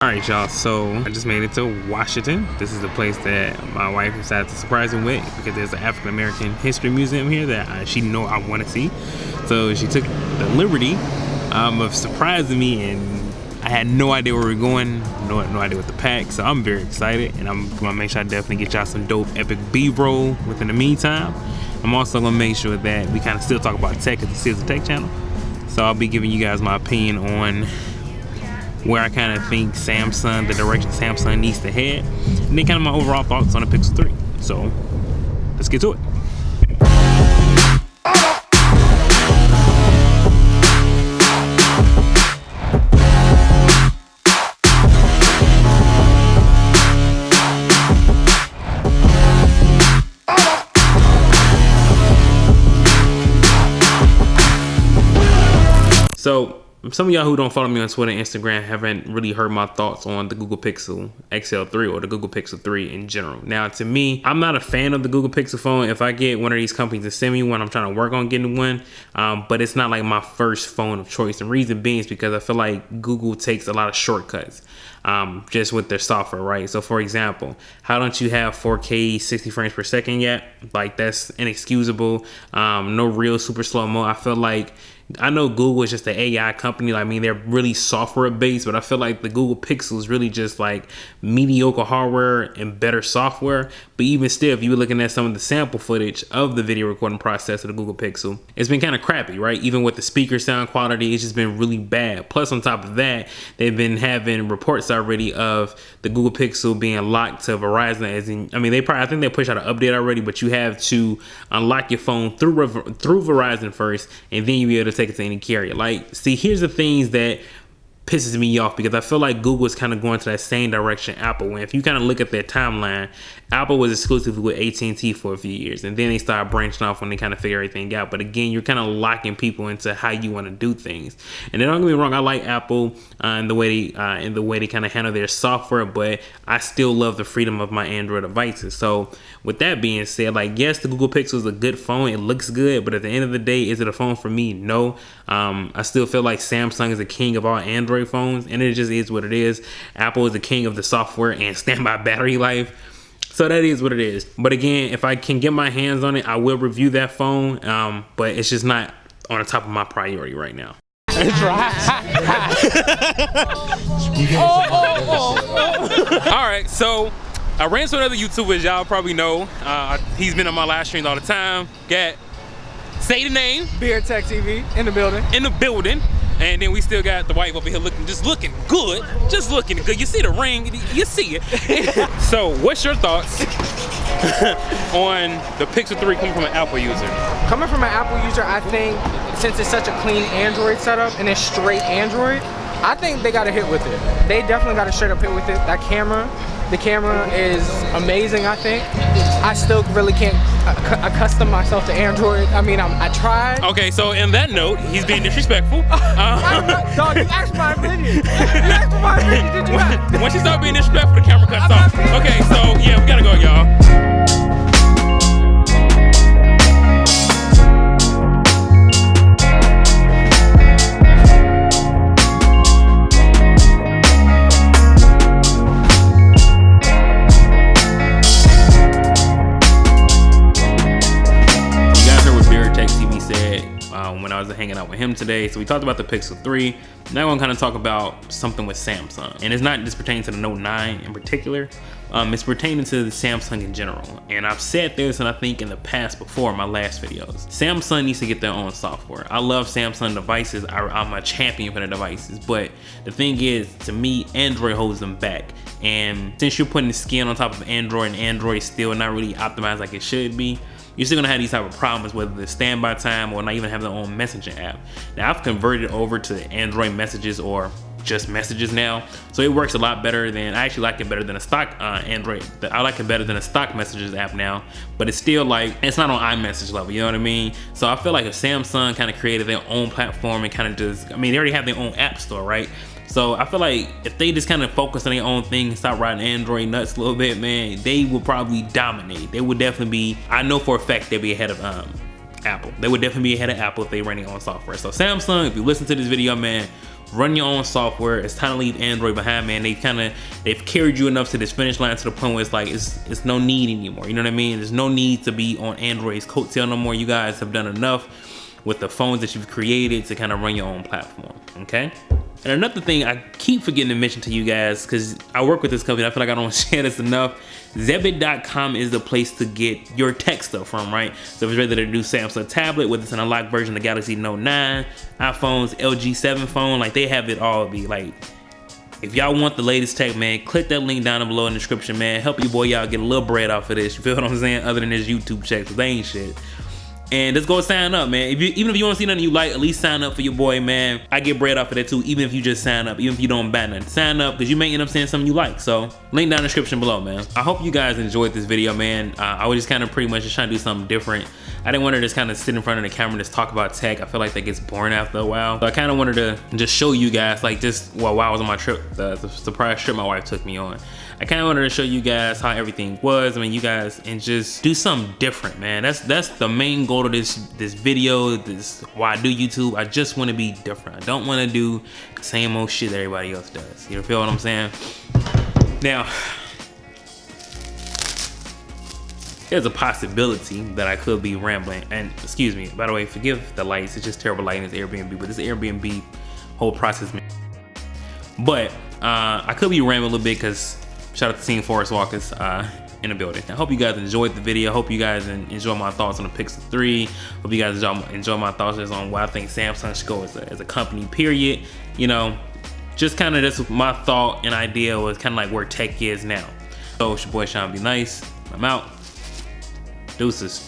Alright y'all, so I just made it to Washington. This is the place that my wife decided to surprise me with because there's an African American history museum here that she know I want to see. So she took the liberty of surprising me, and I had no idea where we were going, no idea what to pack. So I'm very excited, and I'm gonna make sure I definitely get y'all some dope epic B-roll within the meantime. I'm also gonna make sure that we kind of still talk about tech because this is a tech channel. So I'll be giving you guys my opinion on where I kind of think Samsung, the direction Samsung needs to head, and then kind of my overall thoughts on the Pixel 3. So let's get to it. So some of y'all who don't follow me on Twitter and Instagram haven't really heard my thoughts on the Google Pixel XL3 or the Google Pixel 3 in general. Now, to me, I'm not a fan of the Google Pixel phone. If I get one of these companies to send me one, I'm trying to work on getting one, but it's not like my first phone of choice. And reason being is because I feel like Google takes a lot of shortcuts just with their software, right? So for example, how don't you have 4K 60 frames per second yet? Like, that's inexcusable. No real super slow mo. I feel like, I know Google is just an AI company. I mean, they're really software based, but I feel like the Google Pixel is really just like mediocre hardware and better software. But even still, if you were looking at some of the sample footage of the video recording process of the Google Pixel, it's been kind of crappy, right? Even with the speaker sound quality, it's just been really bad. Plus, on top of that, they've been having reports already of the Google Pixel being locked to Verizon. As in, I mean, I think they pushed out an update already, but you have to unlock your phone through Verizon first, and then you'll be able to take it to any carrier. Like, see, here's the things that pisses me off, because I feel like Google is kind of going to that same direction Apple went. If you kind of look at their timeline, Apple was exclusively with AT&T for a few years, and then they started branching off when they kind of figure everything out. But again, you're kind of locking people into how you want to do things. And then don't get me wrong, I like Apple in the way they kind of handle their software, but I still love the freedom of my Android devices. So with that being said, like, yes, the Google Pixel is a good phone. It looks good, but at the end of the day, is it a phone for me? No. I still feel like Samsung is the king of all Android phones, and it just is what it is. Apple is the king of the software and standby battery life. So that is what it is. But again, if I can get my hands on it, I will review that phone. But it's just not on the top of my priority right now. It's right. All right, so I ran to another YouTuber, as y'all probably know. He's been on my live streams all the time. Say the name. Beard Tech TV in the building. In the building. And then we still got the wife over here looking good. Just looking good. You see the ring, you see it. So what's your thoughts on the Pixel 3 coming from an Apple user? Coming from an Apple user, I think since it's such a clean Android setup and it's straight Android, I think they got a hit with it. They definitely got a straight up hit with it. The camera is amazing, I think. I still really can't accustom myself to Android. I mean, I tried. Okay, so in that note, he's being disrespectful. Dog, you asked my opinion. You asked my opinion, did you not? Once you start being disrespectful, the camera cuts off. Okay, so yeah, we gotta go, y'all. When I was hanging out with him today. So we talked about the Pixel 3. Now I'm gonna kind of talk about something with Samsung. And it's not just pertaining to the Note 9 in particular. It's pertaining to the Samsung in general. And I've said this, and I think in the past before, my last videos, Samsung needs to get their own software. I love Samsung devices. I'm a champion for the devices. But the thing is, to me, Android holds them back. And since you're putting the skin on top of Android, and Android is still not really optimized like it should be, you're still gonna have these type of problems, whether it's standby time or not even have their own messaging app. Now, I've converted over to Android messages or just messages now, so it works a lot better than, I actually like it better than a stock Android. I like it better than a stock messages app now, but it's still like, it's not on iMessage level, you know what I mean? So I feel like if Samsung kind of created their own platform and kind of just, I mean, they already have their own app store, right? So I feel like if they just kind of focus on their own thing and stop riding Android nuts a little bit, man, they will probably dominate. They would definitely be, I know for a fact they'll be ahead of Apple. They would definitely be ahead of Apple if they run their own software. So Samsung, if you listen to this video, man, run your own software. It's time to leave Android behind, man. They've carried you enough to this finish line to the point where it's like it's no need anymore. You know what I mean? There's no need to be on Android's coattail no more. You guys have done enough with the phones that you've created to kind of run your own platform, okay? And another thing I keep forgetting to mention to you guys, because I work with this company, I feel like I don't share this enough. Zebit.com is the place to get your tech stuff from, right? So if it's ready to do Samsung tablet, whether it's an unlocked version of the Galaxy Note 9, iPhones, LG 7 phone, like they have it all. Be like, if y'all want the latest tech, man, click that link down below in the description, man. Help your boy y'all get a little bread off of this. You feel what I'm saying? Other than this YouTube check, cause they ain't shit. And just go sign up, man. Even if you don't see nothing you like, at least sign up for your boy, man. I get bread off of that too, even if you just sign up, even if you don't buy nothing. Sign up, because you may end up seeing something you like. So, link down in the description below, man. I hope you guys enjoyed this video, man. I was just kind of pretty much just trying to do something different. I didn't want to just kind of sit in front of the camera and just talk about tech. I feel like that gets boring after a while. So I kind of wanted to just show you guys, like just while I was on my trip, the surprise trip my wife took me on. I kind of wanted to show you guys how everything was. I mean, you guys, and just do something different, man. That's the main goal of this video. This why I do YouTube. I just want to be different. I don't want to do the same old shit that everybody else does. You feel what I'm saying? Now, there's a possibility that I could be rambling. And excuse me, by the way, forgive the lights. It's just terrible lighting. It's Airbnb, but this Airbnb whole process. But I could be rambling a little bit because shout out to Team Forest Walkers in the building. I hope you guys enjoyed the video. Hope you guys enjoy my thoughts on the Pixel 3. Hope you guys enjoy my thoughts on why I think Samsung should go as a company, period. You know, just kind of just my thought and idea was kind of like where tech is now. So it's your boy Sean Be Nice. I'm out. Deuces.